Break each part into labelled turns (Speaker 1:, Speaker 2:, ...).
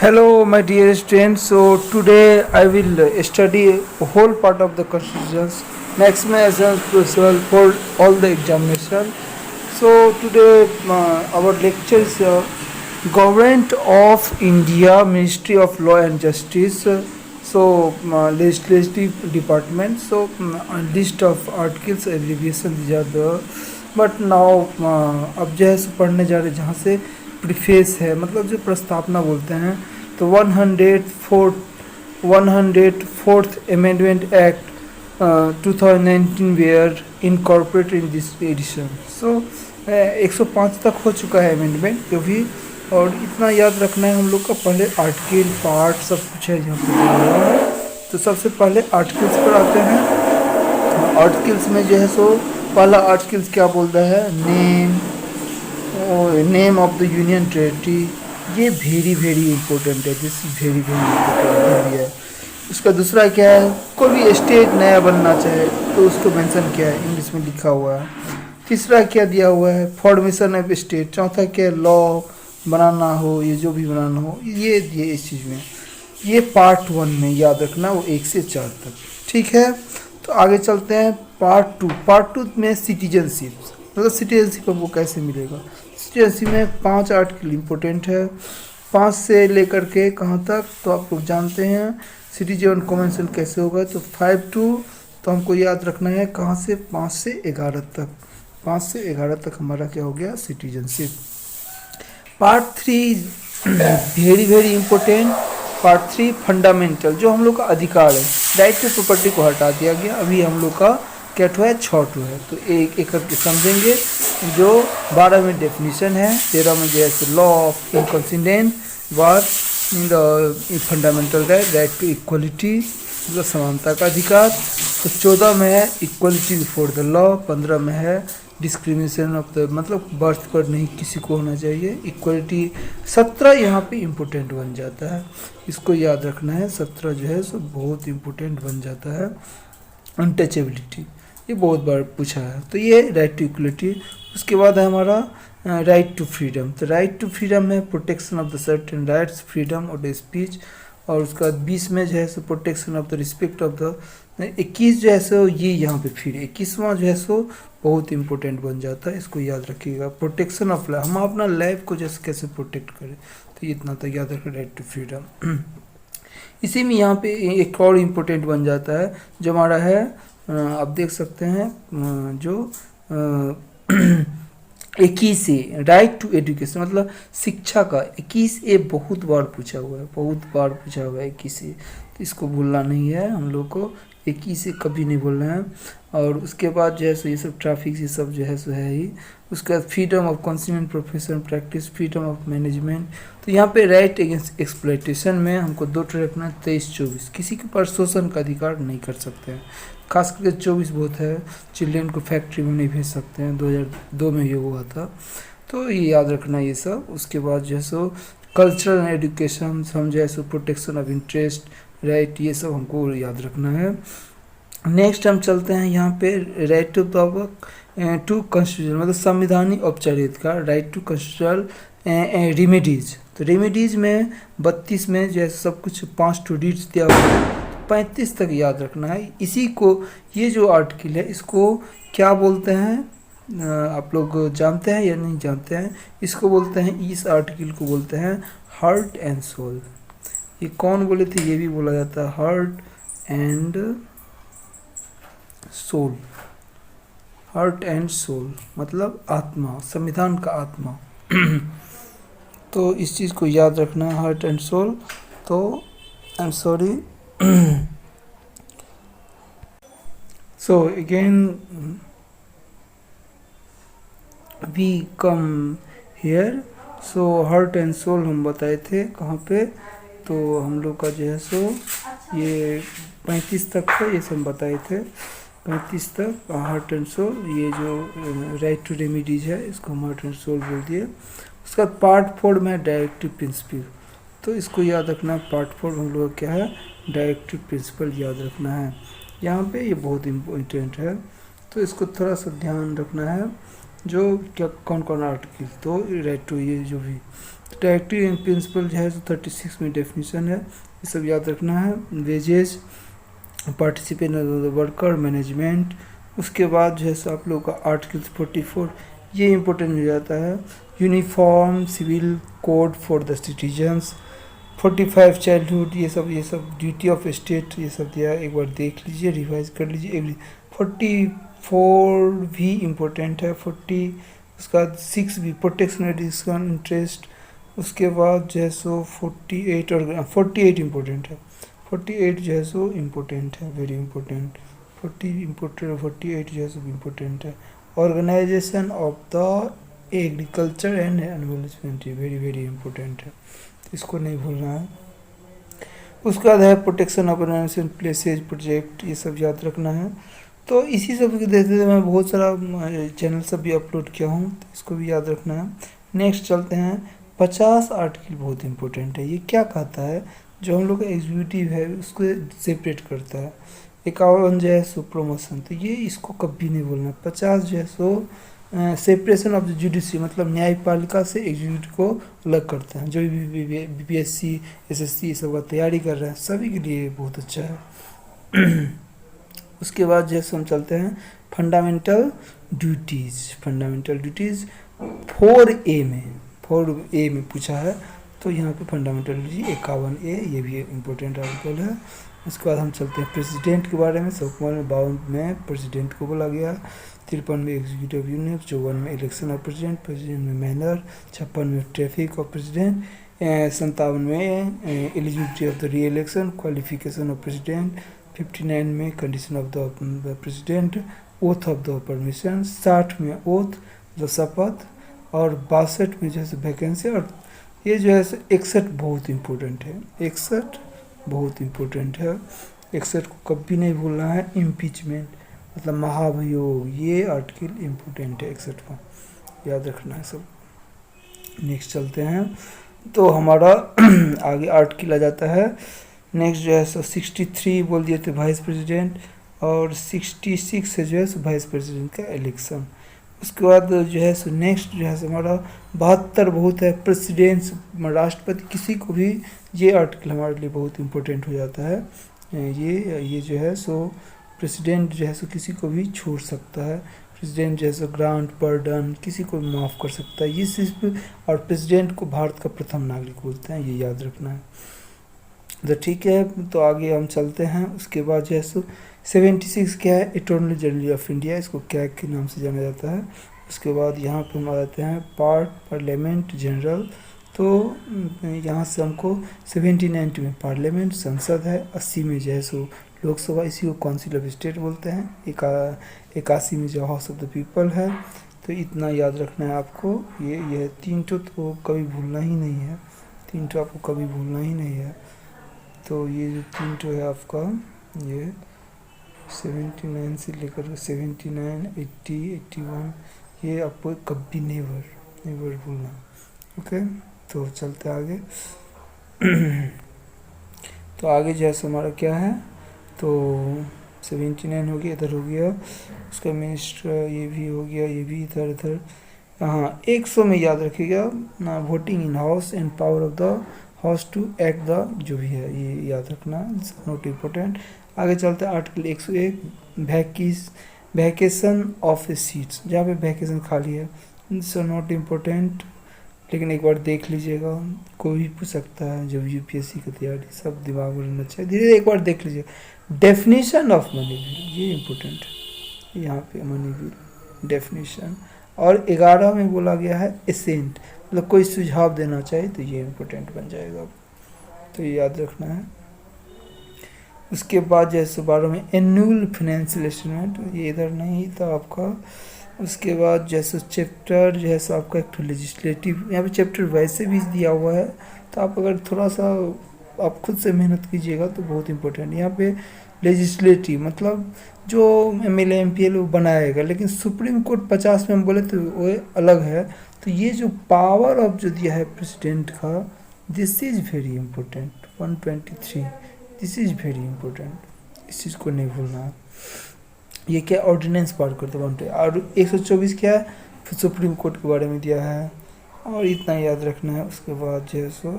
Speaker 1: Hello, my dear students. So today I will study a whole part of the constitutions, maximum essence crucial for all the examination. So today our lecture is Government of India, Ministry of Law and Justice. Legislative department. So list of articles, abbreviation these are the. But now अब जो है पढ़ने जा रहे हैं जहाँ से preface है, मतलब जो प्रस्तावना बोलते हैं, तो 104th Amendment Act 2019 were incorporated in this edition. So 105 तक हो चुका है अमेंडमेंट जो भी, और इतना याद रखना है हम लोग का। पहले आर्टिकल पार्ट सब कुछ है यहाँ पे दिया हुआ है। तो सबसे पहले आर्टिकल्स पर आते हैं। आर्टिकल्स में जो है सो पहला आर्टिकल्स क्या बोलता है, name of the union territory. ये वेरी इंपॉर्टेंट है, दिस वेरी इंपॉर्टेंट है। उसका दूसरा क्या है, कोई भी स्टेट नया बनना चाहे तो उसको मेंशन किया है, इंग्लिश में लिखा हुआ है। तीसरा क्या दिया हुआ है, फॉर्मेशन ऑफ स्टेट। चौथा क्या है, लॉ बनाना हो, ये जो भी बनाना हो ये इस चीज़ में, ये पार्ट 1 में याद रखना, वो 1 से 4 तक। ठीक है, तो आगे चलते हैं पार्ट टू में सिटीजनशिप, मतलब सिटीजनशिप हमको कैसे मिलेगा। सिटीजनशिप में 5 आर्टिकल इम्पोर्टेंट है, 5 से लेकर के कहाँ तक तो आप लोग जानते हैं। सिटीजन कन्वेंशन कैसे होगा, तो 5 to, तो हमको याद रखना है कहाँ से, 5 से 11 तक। 5 से 11 तक हमारा क्या हो गया, citizenship. Part 3 very important. Part 3 fundamental, जो हम लोग का अधिकार है। राइट टू प्रॉपर्टी को हटा दिया गया, अभी हम लोग का क्या है, 6 है। तो एक एक करके समझेंगे। जो 12 में डेफिनेशन है, 13 में जो है law of inconsistent work in the fundamental right to equality, मतलब समानता का अधिकार। तो 14 में है इक्वलिटी बिफोर द लॉ। 15 में है डिस्क्रिमिनेशन ऑफ द, मतलब बर्थ पर नहीं किसी को होना चाहिए, इक्वलिटी। 17 यहाँ पे इम्पोर्टेंट बन जाता है, इसको याद रखना है। 17 जो है सो बहुत इम्पोर्टेंट बन जाता है। अनटचेबिलिटी, ये बहुत बार पूछा है, तो ये राइट टू इक्वलिटी। उसके बाद है हमारा राइट टू फ्रीडम। तो राइट टू फ्रीडम है protection of the certain rights, freedom of the speech. और उसका 20 में जो है सो protection of the respect of the. 21 जो है सो ये यहाँ पे फिर 21वां जो है सो बहुत इंपॉर्टेंट बन जाता है, इसको याद रखिएगा। प्रोटेक्शन ऑफ लाइफ, हम अपना लाइफ को जैसे कैसे प्रोटेक्ट करें, तो ये इतना तक याद रखें, राइट टू फ्रीडम। इसी में यहाँ पे एक और इम्पोर्टेंट बन जाता है जो हमारा है, आप देख सकते हैं जो 21 ए राइट टू एजुकेशन, मतलब शिक्षा का। 21A बहुत बार पूछा हुआ है, 21A, तो इसको भूलना नहीं है हम लोग को, 21A कभी नहीं भूलना है। और उसके बाद जो है सो ये सब ट्रैफिक, ये सब जो है सो है ही। उसके बाद freedom of consumer profession practice, freedom of management. तो यहाँ पे राइट अगेंस्ट एक्सप्लॉयटेशन में हमको 2 रखना है, 23-24। किसी के पास शोषण का अधिकार नहीं कर सकते हैं, खास करके 24 बहुत है। चिल्ड्रेन को फैक्ट्री में नहीं भेज सकते हैं, 2002 में ये हुआ था, तो ये याद रखना ये सब। उसके बाद जो है सो कल्चरल एंड एजुकेशन, हम जो है सो प्रोटेक्शन ऑफ इंटरेस्ट राइट, ये सब हमको याद रखना है। नेक्स्ट हम चलते हैं यहाँ पे राइट टू टू कॉन्स्टिट्यूशन, मतलब संविधानिक औपचारिकता, राइट टू कॉन्स्टिट्यूशनल रेमेडीज। तो रेमेडीज में 32 में जो है सब कुछ 5 टू डीड्स दिया हुआ है, 35 तक याद रखना है। इसी को, ये जो आर्टिकल है इसको क्या बोलते हैं, आप लोग जानते हैं या नहीं जानते हैं, इसको बोलते हैं, इस आर्टिकल को बोलते हैं हार्ट एंड सोल। ये कौन बोले थे, ये भी बोला जाता है heart and soul. Heart and soul मतलब आत्मा, संविधान का आत्मा। तो इस चीज़ को याद रखना, हार्ट एंड सोल। तो I am sorry, so again we come here, so heart and soul हम बताए थे कहाँ पे, तो हम लोग का जो है सो ये 35 तक था, ये सब बताए थे 35 तक हार्ट एंड सोल। ये जो राइट टू रेमिडीज है इसको हम हार्ट एंड सोल बोल दिए। उसका पार्ट 4 में डायरेक्टिव प्रिंसिपल, तो इसको याद रखना। पार्ट 4 हम लोग क्या है, डायरेक्टिव प्रिंसिपल याद रखना है यहाँ पे, ये बहुत इम्पोर्टेंट है, तो इसको थोड़ा सा ध्यान रखना है। जो क्या कौन कौन आर्टिकल, तो राइट टू ये जो भी डायरेक्टिव एंड प्रिंसिपल जो है 36 में डेफिनेशन है, ये सब याद रखना है। Wages, participant worker, management. उसके बाद जो है सो आप लोगों का आर्टिकल 44 ये इम्पोर्टेंट हो जाता है। Uniform civil code for the citizens. 45 childhood, ये सब ड्यूटी ऑफ स्टेट, ये सब दिया, एक बार देख लीजिए, रिवाइज कर लीजिए। एवरी 44 भी इम्पोर्टेंट है। 40 उसका बाद 6 भी प्रोटेक्शन एडिशन इंटरेस्ट। उसके बाद जो है सो 48 और 48 इम्पोर्टेंट है। 48 जो है सो इम्पोर्टेंट है, वेरी इम्पोर्टेंट। 40 इम्पोर्टेंट, 48 जो है सो इम्पोर्टेंट है। Organisation of the agriculture and animal husbandry, very very important है, इसको नहीं भूलना है। उसके बाद है protection of environment places project, ये सब याद रखना है। तो इसी सब के देखते हुए मैं बहुत सारा चैनल सब भी अपलोड किया हूँ, तो इसको भी याद रखना है। नेक्स्ट चलते हैं, 50 आर्टिकल बहुत इंपॉर्टेंट है। ये क्या कहता है, जो हम लोग का एग्जीक्यूटिव है उसको सेपरेट करता है। 51 जो है सो प्रमोशन, तो ये इसको कभी नहीं बोलना। 50 जो है सो सेपरेशन ऑफ द जुडिशरी, मतलब न्यायपालिका से एग्जीक्यूटिव को अलग करते हैं। जो भी बीपीएससी एसएससी ये सब का तैयारी कर रहे हैं सभी के लिए बहुत अच्छा है। उसके बाद जैसे हम चलते हैं fundamental duties. Fundamental duties 4A में पूछा है, तो यहाँ पे फंडामेंटल ड्यूटी 51A, ये भी इम्पोर्टेंट आर्टिकल है। उसके बाद हम चलते हैं प्रेसिडेंट के बारे में। 52 में प्रेसिडेंट को बोला गया। 53 में एग्जीक्यूटिव यूनिट। 54 में इलेक्शन ऑफ प्रेसिडेंट, प्रेसिडेंट में मैनर। 56 में ट्रैफिक ऑफ प्रेसिडेंट। 57 में एलिजिबिलिटी ऑफ द री इलेक्शन, क्वालिफिकेशन ऑफ प्रेसिडेंट। 59 में condition of the president, oath of the permission. 60 में ओथ द शपथ, और 62 में जो है वैकेंसी। और ये जो है 61 बहुत इम्पोर्टेंट है। 61 बहुत इम्पोर्टेंट है, 61 को कभी नहीं भूलना है। इम्पीचमेंट मतलब महाभियोग, ये आर्टिकल इम्पोर्टेंट है, 61 का याद रखना है सब। नेक्स्ट चलते हैं, तो हमारा आगे आर्टिकल आ जाता है। नेक्स्ट जो है सो 63 बोल दिए थे वाइस प्रेसिडेंट, और 66 से जो है सो वाइस प्रेसिडेंट का इलेक्शन। उसके बाद जो है सो नेक्स्ट जो है सो हमारा 72 बहुत है, प्रेसिडेंट्स राष्ट्रपति किसी को भी, ये आर्टिकल हमारे लिए बहुत इंपॉर्टेंट हो जाता है। ये जो है सो प्रेसिडेंट जो है सो किसी को भी छोड़ सकता है। प्रेसिडेंट जो है सो ग्रांट पर्डन किसी को भी माफ़ कर सकता है, ये सिर्फ। और प्रेसिडेंट को भारत का प्रथम नागरिक बोलते हैं, ये याद रखना है। तो ठीक है, तो आगे हम चलते हैं। उसके बाद जो है सो 76 क्या है, अटॉर्नी जनरल ऑफ इंडिया, इसको क्या के नाम से जाना जाता है। उसके बाद यहाँ पे हम आ जाते हैं पार्लियामेंट जनरल। तो यहाँ से हमको 79 में पार्लियामेंट संसद है। 80 में जो है सो लोकसभा, इसी को काउंसिल ऑफ स्टेट बोलते हैं। 81 में जो हाउस ऑफ द पीपल है। तो इतना याद रखना है आपको। ये 3 तो कभी भूलना ही नहीं है, 3 आपको कभी भूलना ही नहीं है। तो ये जो 3 है आपका, ये 79 से लेकर 79, 80, 81, ये आपको कभी नेवर भूलना। ओके, तो चलते आगे। तो आगे जैसे हमारा क्या है, तो 79 हो गया, इधर हो गया। उसका मिनिस्टर ये भी हो गया, ये भी इधर। हाँ, 100 में याद रखिएगा ना, voting in house and power of the house to act the, जो भी है ये याद रखना, नोट इम्पोर्टेंट। आगे चलते हैं article 101 vacation of A seats, जहाँ पे वैकेशन खाली है, सो नॉट इम्पोर्टेंट, लेकिन एक बार देख लीजिएगा, कोई भी पूछ सकता है। जब यूपीएससी की तैयारी, सब दिमाग में रहना चाहिए, धीरे धीरे एक बार देख लीजिए। डेफिनेशन ऑफ मनी बिल, ये इम्पोर्टेंट है यहाँ पे, मनी बिल डेफिनेशन। और 11 में बोला गया है एसेंट, मतलब कोई सुझाव देना चाहिए, तो ये इम्पोर्टेंट बन जाएगा, तो ये याद रखना है। उसके बाद जैसे 12 में एनुअल फाइनेंशियल स्टेटमेंट, ये इधर नहीं था आपका। उसके बाद जैसे चैप्टर जैसा आपका एक लेजिस्लेटिव, यहाँ पे चैप्टर वैसे भी दिया हुआ है, तो आप अगर थोड़ा सा आप खुद से मेहनत कीजिएगा तो बहुत इंपॉर्टेंट। यहाँ पे लेजिस्लेटिव मतलब जो एमएलए एमपीएल वो बनाएगा, लेकिन सुप्रीम कोर्ट 50 में हम बोले तो वो अलग है। तो ये जो पावर ऑफ जो दिया है प्रेसिडेंट का, this is very important. 123, this is very important, इस चीज़ को नहीं भूलना। ये क्या ऑर्डिनेंस पार करते हैं। और 124 क्या है, सुप्रीम कोर्ट के बारे में दिया है, और इतना याद रखना है। उसके बाद जो है सो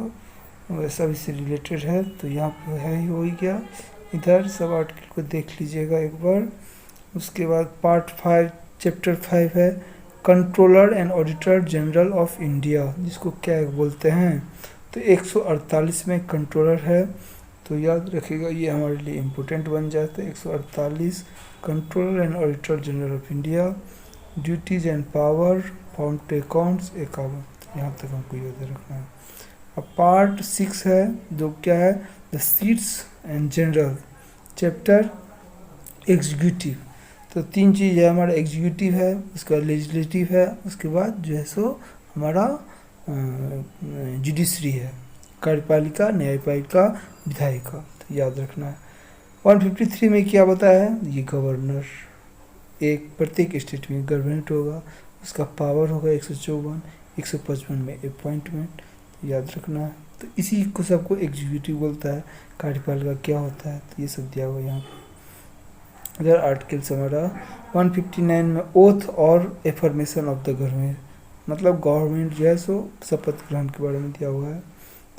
Speaker 1: वैसा भी से रिलेटेड है, तो यहाँ पे है ही हो ही गया। इधर सब आर्टिकल को देख लीजिएगा एक बार। उसके बाद पार्ट 5 चैप्टर 5 है controller and auditor general of India, जिसको क्या बोलते हैं, तो 148 में कंट्रोलर है, तो याद रखिएगा ये हमारे लिए इम्पोर्टेंट बन जाता है। 148 controller and auditor general of India, duties and power, found accounts 51, यहाँ तक हमको याद रखना है। अब पार्ट 6 है जो क्या है, the seats and general chapter executive, तो 3 चीज़ है हमारा, एग्जीक्यूटिव है, उसका लेजिस्लेटिव है, उसके बाद जो है सो हमारा जुडिशरी है, कार्यपालिका, न्यायपालिका, विधायिका, तो याद रखना है। 153 में क्या बताया है, ये गवर्नर, एक प्रत्येक स्टेट में गवर्नमेंट होगा, उसका पावर होगा 154, 155 में अपॉइंटमेंट, याद रखना है। तो इसी को सबको एग्जीक्यूटिव बोलता है। कार्यपालिका क्या होता है, तो ये सब दिया हुआ यहाँ पे। इधर आर्टिकल्स हमारा 159 में ओथ और एफर्मेशन ऑफ द गवर्नमेंट, मतलब गवर्नमेंट जो है सो शपथ ग्रहण के बारे में दिया हुआ है,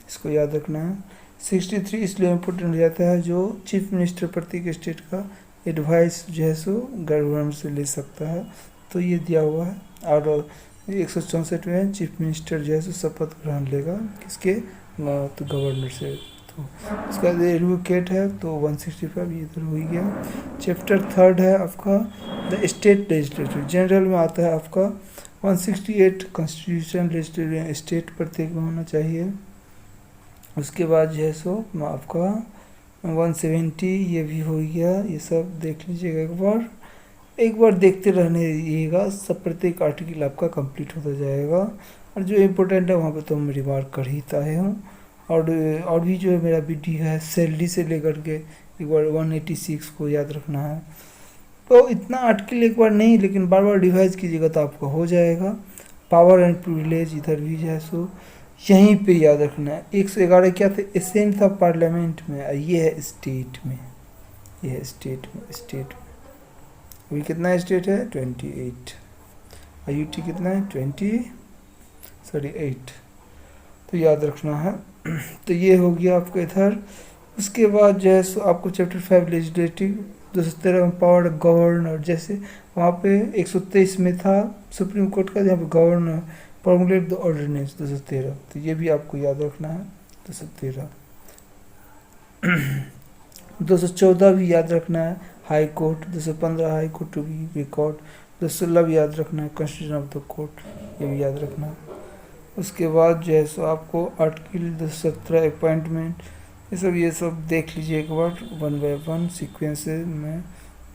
Speaker 1: इसको याद रखना है। 63 इसलिए इम्पोर्टेंट हो जाता है, जो चीफ मिनिस्टर प्रत्येक स्टेट का एडवाइस जो है सो गवर्नमेंट से ले सकता है, तो ये दिया हुआ है। और 164 में चीफ मिनिस्टर जो है सो शपथ ग्रहण लेगा किसके, तो गवर्नर से, तो उसका एडवोकेट है, तो 165 ये इधर हो ही गया। चैप्टर 3 है आपका द स्टेट लेजिस्लेटिव, जनरल में आता है आपका 168 कॉन्स्टिट्यूशन लेजिस्लेटिव स्टेट प्रत्येक में होना चाहिए। उसके बाद जो है सो आपका 170 ये भी हो गया, ये सब देख लीजिएगा एक बार देखते रहने दीजिएगा, सब प्रत्येक आर्टिकल आपका कंप्लीट होता जाएगा। और जो इम्पोर्टेंट है वहाँ पे तो मैं रिमार्क कर ही आए हूँ। और भी जो है मेरा वीडियो है सैलरी से लेकर के एक बार 186 को याद रखना है, तो इतना आर्टिकल एक बार नहीं, लेकिन बार बार रिवाइज कीजिएगा तो आपका हो जाएगा। पावर एंड प्रिविलेज इधर भी जो है सो यहीं पे याद रखना है। 111 क्या थे, एसेंट था पार्लियामेंट में, ये है स्टेट में, ये है स्टेट में। अभी कितना स्टेट है 28, यूटी कितना है 8, तो याद रखना है। तो ये हो गया आपका इधर। उसके बाद जो है सो आपको चैप्टर 5 लेजिस्लेटिव 213 में पावर गवर्नर, जैसे वहाँ पे 123 में था सुप्रीम कोर्ट का, जहाँ पे गवर्नर फॉर्मुलेट द ऑर्डिनेंस 213, तो ये भी आपको याद रखना है 213। 214 भी याद रखना है high court, 215 high court to be record, 216 भी याद रखना है कॉन्स्टिट्यूशन ऑफ द कोर्ट, ये भी याद रखना है। उसके बाद जो है सो आपको आर्टिकल 217 अपॉइंटमेंट, ये सब देख लीजिए एक बार 1 बाय 1 सीक्वेंस में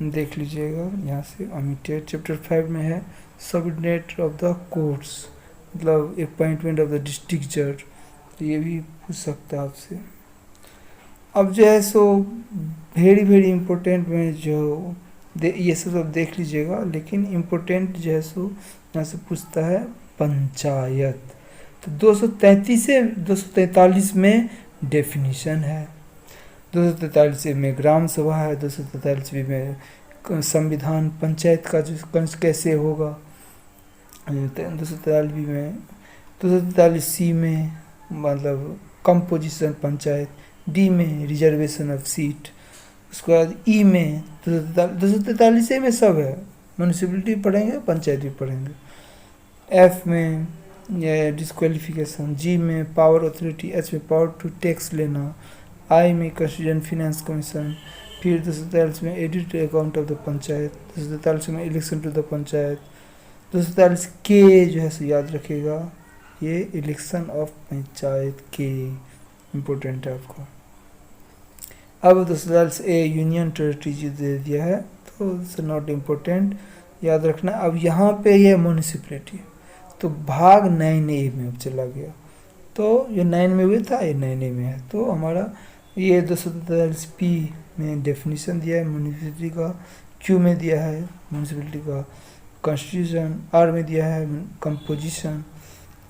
Speaker 1: देख लीजिएगा। यहाँ से अमिटेड चैप्टर 5 में है सबऑर्डिनेट ऑफ द कोर्ट्स, मतलब अपॉइंटमेंट ऑफ द डिस्ट्रिक्ट जज, तो ये भी पूछ सकता है आपसे। अब जो है सो वेरी इम्पोर्टेंट में जो ये सब देख लीजिएगा, लेकिन इम्पोर्टेंट जो है सो यहाँ से पूछता है पंचायत, तो 233 से 243 में डेफिनीशन है, 243 में ग्राम सभा है, 243 में संविधान पंचायत का जो कैसे होगा, 243 में 243C में मतलब कंपोजिशन पंचायत, डी में रिजर्वेशन ऑफ सीट, उसके बाद ई में 243 में सब है, म्यूनिसिपलिटी पढ़ेंगे पंचायत भी पढ़ेंगे, एफ में ये डिस्क्वालिफिकेशन, जी में पावर अथॉरिटी, एच में पावर टू टैक्स लेना, आई में कॉन्स्टिट्यूशन फिनेंस कमीशन, फिर 243 में edit account of the panchayat, 243 में इलेक्शन टू द पंचायत, 243 के जो है सो याद रखिएगा, ये इलेक्शन ऑफ पंचायत के इम्पोर्टेंट है आपको। अब 243 ए यूनियन टेरिटरी जो दे दिया है, तो इट्स नॉट इम्पोर्टेंट, याद रखना। अब यहाँ पे ये म्यूनिसिपलिटी, तो भाग 9A में अब चला गया, तो जो 9 में हुआ था ये 9A में है, तो हमारा ये 243P में डेफिनेशन दिया है म्यूनिसिपलिटी का, क्यू में दिया है म्यूनिसिपलिटी का कॉन्स्टिट्यूशन, आर में दिया है कंपोजिशन,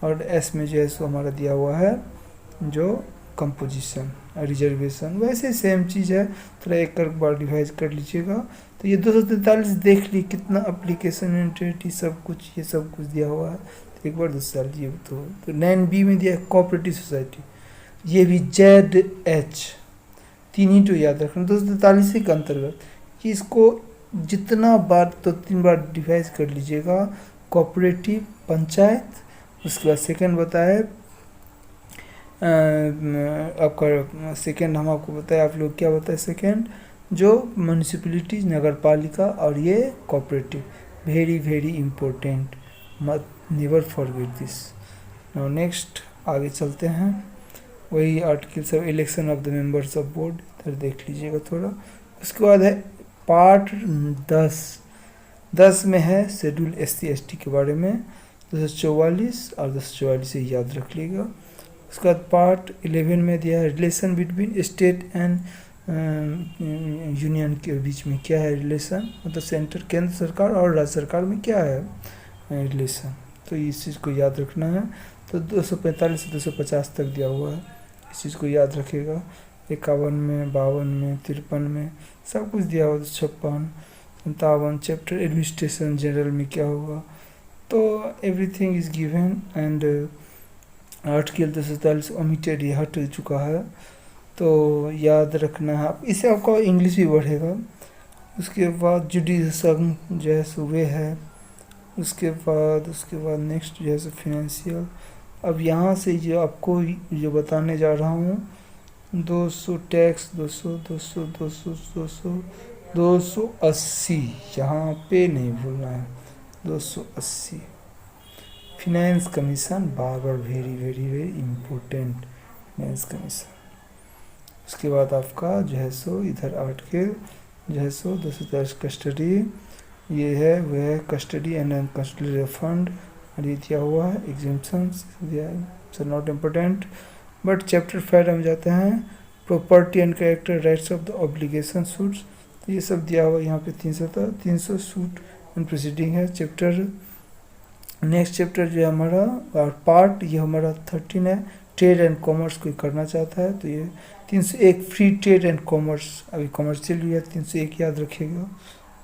Speaker 1: और एस में जो है सो हमारा दिया हुआ है जो कंपोजिशन रिजर्वेशन, वैसे सेम चीज़ है, थोड़ा एक कर बार डिवाइज कर लीजिएगा। तो ये 243 देख ली कितना एप्लीकेशन एंटिटी सब कुछ, ये सब कुछ दिया हुआ है। तो एक बार दूसरा ये तो 9B में दिया है कोऑपरेटिव सोसाइटी, ये भी ZH, 3 ही तो याद रखना 243 के अंतर्गत, कि इसको जितना बार तो 3 बार डिवाइज कर लीजिएगा। कोऑपरेटिव, पंचायत, उसके बाद सेकंड बताया आपका सेकंड हम आपको बताया, आप लोग क्या बताए सेकंड, जो म्यूनिसिपैलिटीज नगर पालिका, और ये कोऑपरेटिव, वेरी वेरी इम्पोर्टेंट, मत never forget this. Now next आगे चलते हैं, वही आर्टिकल सब, election of the members of board, इधर देख लीजिएगा थोड़ा। उसके बाद है पार्ट 10 में है शेड्यूल SC/ST के बारे में, 244 और 244 से याद रख लीजिएगा। उसके बाद पार्ट 11 में दिया है relation between state and union के बीच में क्या है रिलेशन, मतलब सेंटर केंद्र सरकार और राज्य सरकार में क्या है रिलेशन, तो इस चीज़ को याद रखना है। तो 245 से 250 तक दिया हुआ है, इस चीज़ को याद रखिएगा। 51 में, 52 में, 53 में सब कुछ दिया हुआ, 56, 57 चैप्टर एडमिनिस्ट्रेशन जनरल में क्या होगा, तो everything is given. And article 247 omitted, ये हट चुका है, तो याद रखना है आप, इससे आपका इंग्लिश भी बढ़ेगा। उसके बाद जुडिशल जो है सो वे है, उसके बाद नेक्स्ट जो है सो फिनेंशियल। अब यहाँ से जो आपको जो बताने जा रहा हूँ, 200 टैक्स, 280, यहाँ पे नहीं भूलना है, 280 फिनेंस कमीशन, बार बार very very very important finance commission. उसके बाद आपका जो है सो इधर आर्टिकल जो है सो 210 कस्टडी, ये है वह है कस्टडी एंड कस्टडी फंड, और ये दिया हुआ है एग्जेम्पशंस दिया है, so not important. But chapter 5 हम जाते हैं, property and character rights of the obligation suits, तो ये सब दिया हुआ यहाँ पे 300 सूट एंड प्रोसीडिंग है चैप्टर। नेक्स्ट चैप्टर जो है हमारा और पार्ट, ये हमारा 13 है, ट्रेड एंड कॉमर्स कोई करना चाहता है तो ये 301 फ्री ट्रेड एंड कॉमर्स, अभी कॉमर्शियल भी है, 301 याद रखिएगा,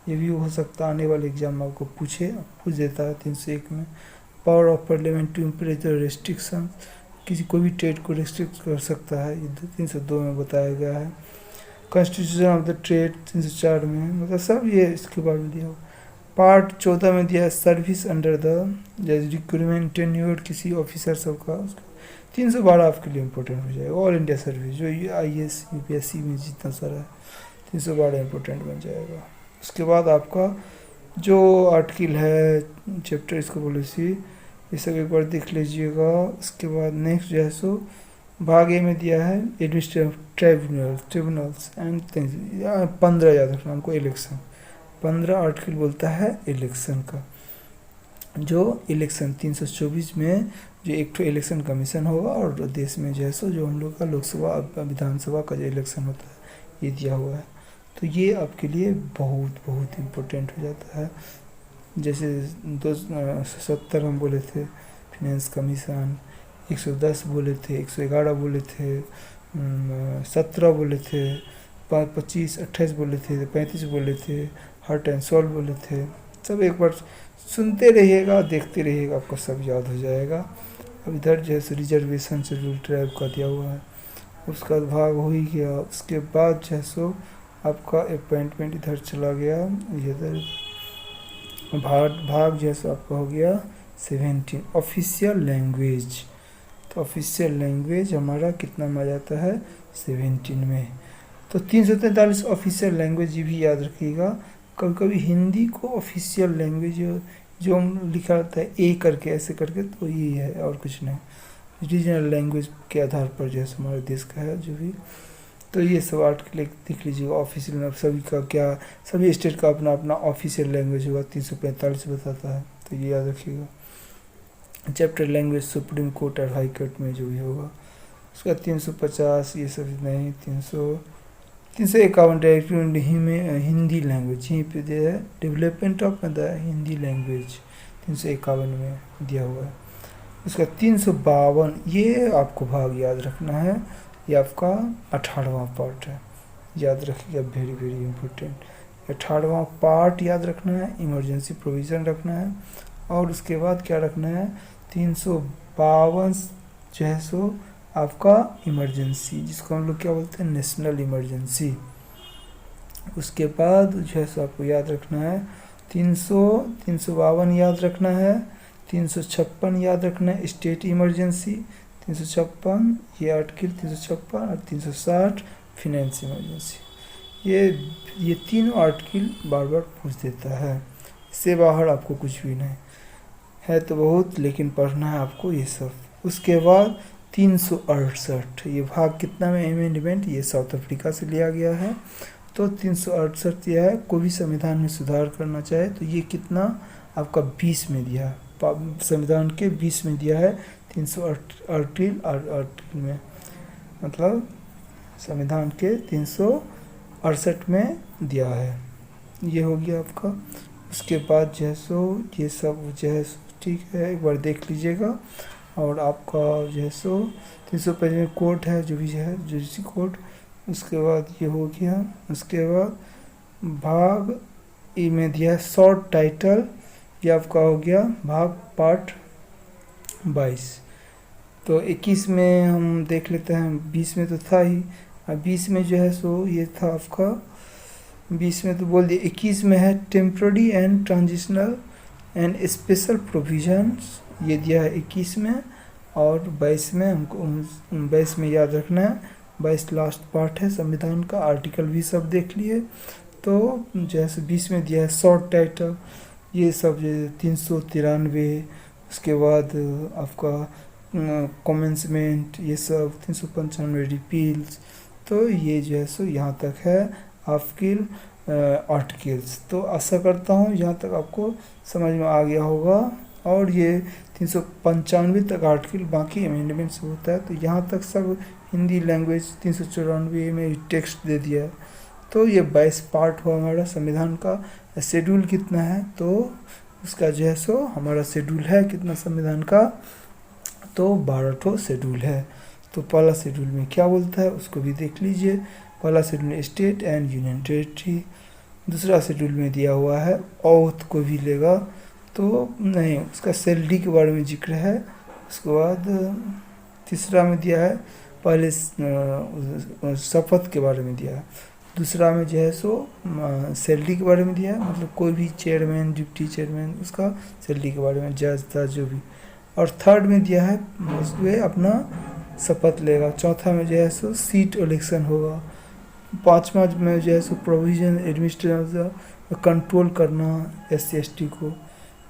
Speaker 1: ये भी हो सकता है आने वाले एग्जाम में आपको पूछ देता है 301 में। Power of parliament to impose the restriction, किसी कोई भी ट्रेड को रेस्ट्रिक्ट कर सकता है, ये 302 में बताया गया है। कॉन्स्टिट्यूशन ऑफ द ट्रेड 304 में, मतलब सब ये इसके बारे में दिया हुआ। पार्ट 14 में दिया है service under the recruitment tenure किसी ऑफिसर सब का, 312 आपके लिए इंपॉर्टेंट हो जाएगा। ऑल इंडिया सर्विस जो IAS UPSC में जितना सारा है 312 इंपॉर्टेंट बन जाएगा। उसके बाद आपका जो आर्टिकल है चैप्टर, इसको बोले सी, ये सब एक बार देख लीजिएगा। उसके बाद नेक्स्ट जो है सो भाग ए में दिया है एडमिनिस्ट्रेटिव ट्रिब्यूनल्स एंड 15 याद रखना हमको, इलेक्शन 15 आर्टिकल बोलता है इलेक्शन का, जो इलेक्शन 324 में जो एक तो इलेक्शन कमीशन होगा, और देश में जो है सो जो हम लोग का लोकसभा विधानसभा का जो इलेक्शन होता है ये दिया हुआ है, तो ये आपके लिए बहुत बहुत इम्पोर्टेंट हो जाता है। जैसे 270 हम बोले थे फिनेंस कमीशन, 110 बोले थे, 111 बोले थे, 17 बोले थे, 25 28 बोले थे, 35 बोले थे, हार्ट एंड सोल बोले थे, सब एक बार सुनते रहिएगा, देखते रहिएगा, आपको सब याद हो जाएगा। अब इधर जैसे रिजर्वेशन शेड्यूल ट्राइब का दिया हुआ है, उसका भाग हो ही गया। उसके बाद जैसो आपका अपॉइंटमेंट इधर चला गया, इधर भाग जैसा आपका हो गया 17 ऑफिशियल लैंग्वेज, तो ऑफिशियल लैंग्वेज हमारा कितना में आ जाता है 17 में। तो 343 ऑफिशियल लैंग्वेज, ये भी याद रखिएगा। कभी कभी हिंदी को ऑफिशियल लैंग्वेज जो हम लिखा रहता है ए करके ऐसे करके, तो ये है और कुछ नहीं, रीजनल लैंग्वेज के आधार पर जो है हमारे देश का है जो भी। तो ये सब आर्टिकल देख लीजिएगा, ऑफिशियल में सभी का क्या, सभी स्टेट का अपना अपना ऑफिशियल लैंग्वेज होगा, 345 बताता है, तो ये याद रखिएगा। चैप्टर लैंग्वेज सुप्रीम कोर्ट और हाई कोर्ट में जो भी होगा, उसका 350 ये सब नहीं, 351 डायरेक्टिव हिंदी लैंग्वेज, यहीं पे दिया है development of the Hindi language, 351 में दिया हुआ है। उसका 352 ये आपको भाग याद रखना है, ये आपका 18वां पार्ट है, याद रखिएगा, वेरी वेरी इंपॉर्टेंट। 18वां पार्ट याद रखना है, इमरजेंसी प्रोविज़न रखना है, और उसके बाद क्या रखना है, 352 जो है सो आपका इमरजेंसी, जिसको हम लोग क्या बोलते हैं, नेशनल इमरजेंसी। उसके बाद जो है सो आपको याद रखना है 352 याद रखना है, 356 याद रखना है स्टेट इमरजेंसी, 356 ये आर्टिकल 356 और 360 फिनेंस इमरजेंसी। ये तीनों आर्टिकल बार बार पूछ देता है, इससे बाहर आपको कुछ भी नहीं है, तो बहुत, लेकिन पढ़ना है आपको ये सब। उसके बाद 368, ये भाग कितना में अमेंडमेंट, ये साउथ अफ्रीका से लिया गया है। तो 368 यह है, कोई भी संविधान में सुधार करना चाहे तो ये कितना आपका 20 में दिया है, संविधान के 20 में दिया है, 368 में, मतलब संविधान के 368 में दिया है। ये हो गया आपका। उसके बाद जो है सो ये सब जो है ठीक है, एक बार देख लीजिएगा। और आपका जो है सो 355 में कोर्ट है, जो भी है जुडिशरी कोर्ट। उसके बाद ये हो गया। उसके बाद भाग ई में दिया है शॉर्ट टाइटल, ये आपका हो गया भाग पार्ट 22। तो 21 में हम देख लेते हैं, 20 में तो था ही, अब 20 में जो है सो ये था आपका, 20 में तो बोल दिया। 21 में है temporary and transitional and special provisions, ये दिया है 21 में। और 22 में हमको 22 में याद रखना है, 22 लास्ट पार्ट है संविधान का, आर्टिकल भी सब देख लिए। तो जैसे 20 में दिया है शॉर्ट टाइटल, ये सब जो 393, उसके बाद आपका कमेंसमेंट, ये सब 395 रिपील्स। तो ये जो है सो यहाँ तक है आपकी आर्टिकल्स। तो आशा करता हूँ यहाँ तक आपको समझ में आ गया होगा। और ये 395 तक आर्टिकल, बाकी अमेंडमेंट्स होता है। तो यहाँ तक सब हिंदी लैंग्वेज 394 में टेक्स्ट दे दिया है। तो ये 22 पार्ट हुआ हमारा संविधान का। शेड्यूल कितना है, तो उसका जो है सो हमारा शेड्यूल है कितना संविधान का, तो 12 शेड्यूल है। तो पहला शेड्यूल में क्या बोलता है उसको भी देख लीजिए। पहला शेड्यूल में स्टेट एंड यूनियन टेरिटरी, दूसरा शेड्यूल में दिया हुआ है ओथ को भी लेगा, तो नहीं, उसका सैलरी के बारे में जिक्र है। उसके बाद तीसरा में दिया है पहले शपथ के बारे में दिया है। दूसरा में जो है सो सैलरी के बारे में दिया है, मतलब कोई भी चेयरमैन, डिप्टी चेयरमैन, उसका सैलरी के बारे में, जज था जो भी। और थर्ड में दिया है उसमें अपना शपथ लेगा। चौथा में जो है सो सीट इलेक्शन होगा। पांचवा में जो है सो प्रोविजन एडमिनिस्ट्रेशन कंट्रोल करना SC/ST को।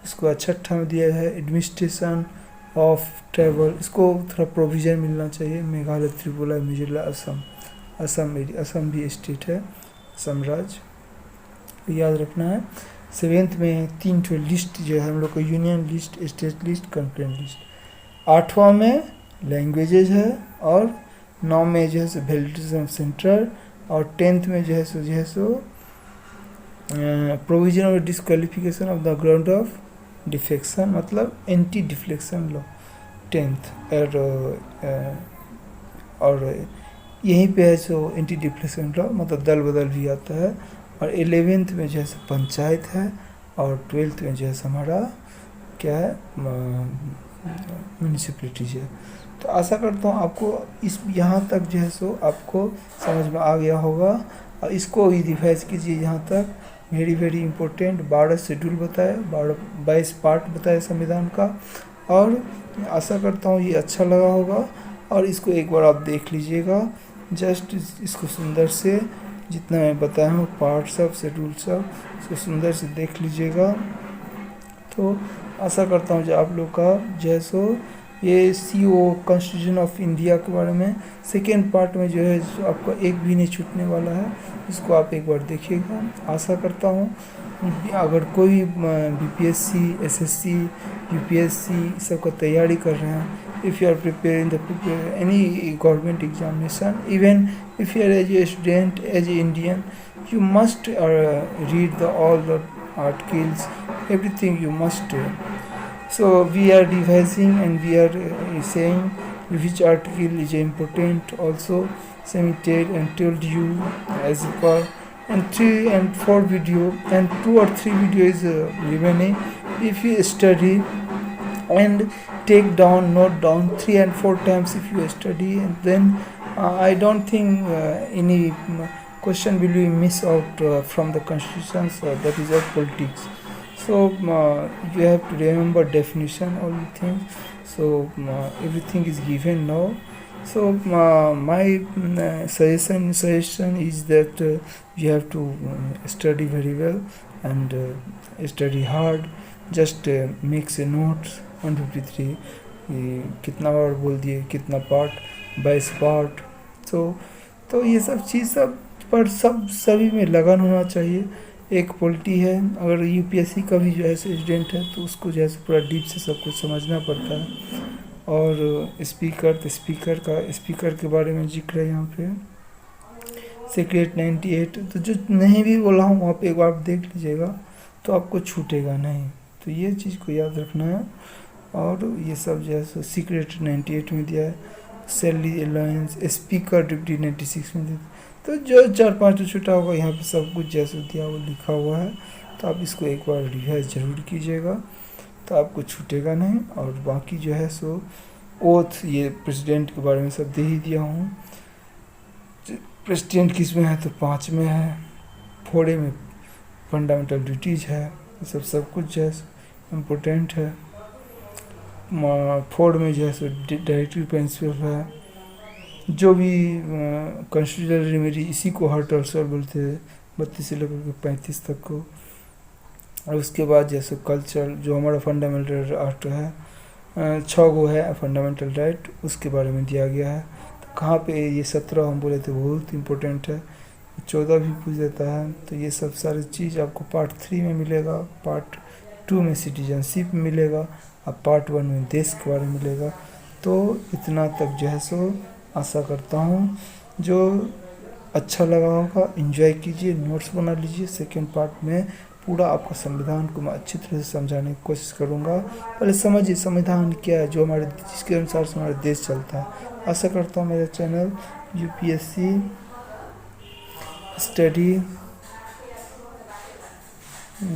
Speaker 1: इसको छठा में दिया है एडमिनिस्ट्रेशन ऑफ ट्रैवल, इसको थोड़ा प्रोविजन मिलना चाहिए। मेघालय, त्रिपुरा, मिजोरम, असम भी स्टेट है, असम राज्य, याद रखना है। 7th में 3 ठो लिस्ट जो है हम लोग को, union list, state list, concurrent list. 8वां में लैंग्वेजेज है। और 9 में जो है वैलिडिटी सेंटर। और 10th में जो है सो प्रोविजन और disqualification of the ground of defection, मतलब एंटी डिफ्लेक्शन लॉ 10th। और यहीं पे है सो एंटी डिफ्लेक्शन लॉ, मतलब दल बदल भी आता है। और 11th में जो है पंचायत है। और 12th में जो है हमारा क्या है, म्यूनिसिपैलिटीज है। तो आशा करता हूँ आपको इस यहाँ तक जो है सो आपको समझ में आ गया होगा। और इसको भी रिवाइज कीजिए यहाँ तक, वेरी वेरी इंपॉर्टेंट। 12 शेड्यूल बताया, 22 पार्ट बताया संविधान का। और आशा करता हूँ ये अच्छा लगा होगा। और इसको एक बार आप देख लीजिएगा, जस्ट इसको सुंदर से, जितना मैं बताया हूँ पार्ट सब, शेड्यूल सब, इसको सुंदर से देख लीजिएगा। तो आशा करता हूँ जो आप लोग का जो है सो ये CO कॉन्स्टिट्यूशन ऑफ इंडिया के बारे में सेकेंड पार्ट में जो है आपका एक भी नहीं छूटने वाला है, इसको आप एक बार देखिएगा। आशा करता हूँ अगर कोई BPSC, SSC, UPSC सबका तैयारी कर रहे हैं, if you are preparing any government examination, even if you are as a student, as an Indian, you must read all the articles, everything you must. So we are revising and we are saying which article is important also submitted and told you as per, and 3 and 4 video and 2 or 3 video is remaining. If you study and take down, note down 3 and 4 times, if you study, and then I don't think any question will be miss out from the constitutions, that is of politics. So you have to remember definition, all the things. So everything is given now. So my suggestion is that you have to study very well and study hard. Just makes a notes 153 कितना बार बोल दिए, कितना part, 22 part. तो ये सब चीज़ सब पर सभी में लगन होना चाहिए. एक पॉलिटी है, अगर यूपीएससी का भी जो है स्टूडेंट है तो उसको जो है पूरा डीप से सब कुछ समझना पड़ता है. और स्पीकर के बारे में जिक्र है यहाँ पे, सीक्रेट 98. तो जो नहीं भी बोला हूँ वहाँ पे एक बार देख लीजिएगा तो आपको छूटेगा नहीं. तो ये चीज़ को याद रखना है. और ये सब जो है सीक्रेट 98 में दिया है, सैलरी अलाउंस स्पीकर डिप्टी 96 में दिया. तो जो 4-5 जो छूटा होगा यहाँ पे सब कुछ जैसे दिया वो लिखा हुआ है. तो आप इसको एक बार रिवाइज ज़रूर कीजिएगा तो आपको छूटेगा नहीं. और बाकी जो है सो ओथ, ये प्रेसिडेंट के बारे में सब दे ही दिया हूँ. प्रेसिडेंट किस में है तो 5 में है. 4 में फंडामेंटल ड्यूटीज़ है. ये सब कुछ जो है इम्पोर्टेंट है. 4 में जो है सो डायरेक्टिव प्रिंसिपल है. जो भी कॉन्स्टिट्यूशनल रेमेडी, इसी को हर्ट अल्सर बोलते हैं, 32 से लेकर 35 तक को. और उसके बाद जैसे कल्चर, जो हमारा फंडामेंटल आर्ट है, 6 गो है फंडामेंटल राइट, उसके बारे में दिया गया है. तो कहाँ पे ये 17 हम बोले थे बहुत इम्पोर्टेंट है. 14 भी पूछ देता है. तो ये सब सारी चीज़ आपको पार्ट 3 में मिलेगा, पार्ट 2 में सिटीजनशिप मिलेगा, अब पार्ट 1 में देश के बारे में मिलेगा. तो इतना तक जो है सो आशा करता हूँ जो अच्छा लगा होगा. एंजॉय कीजिए, नोट्स बना लीजिए. सेकेंड पार्ट में पूरा आपका संविधान को मैं अच्छी तरह से समझाने की कोशिश करूँगा. पहले समझिए संविधान क्या है, जो हमारे जिसके अनुसार से हमारा देश चलता है. आशा करता हूँ मेरा channel UPSC study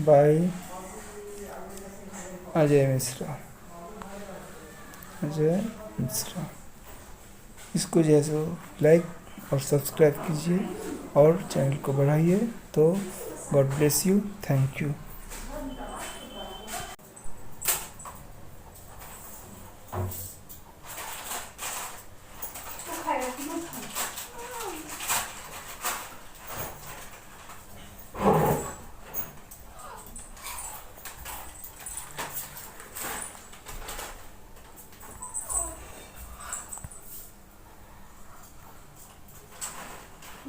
Speaker 1: bye Ajay Mishra इसको जो है सो लाइक और सब्सक्राइब कीजिए और चैनल को बढ़ाइए. तो God bless you. Thank you.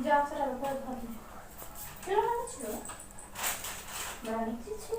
Speaker 2: যা আপনারা ব্যবহার করেন সেটা ছিল বড় নিচে ছিল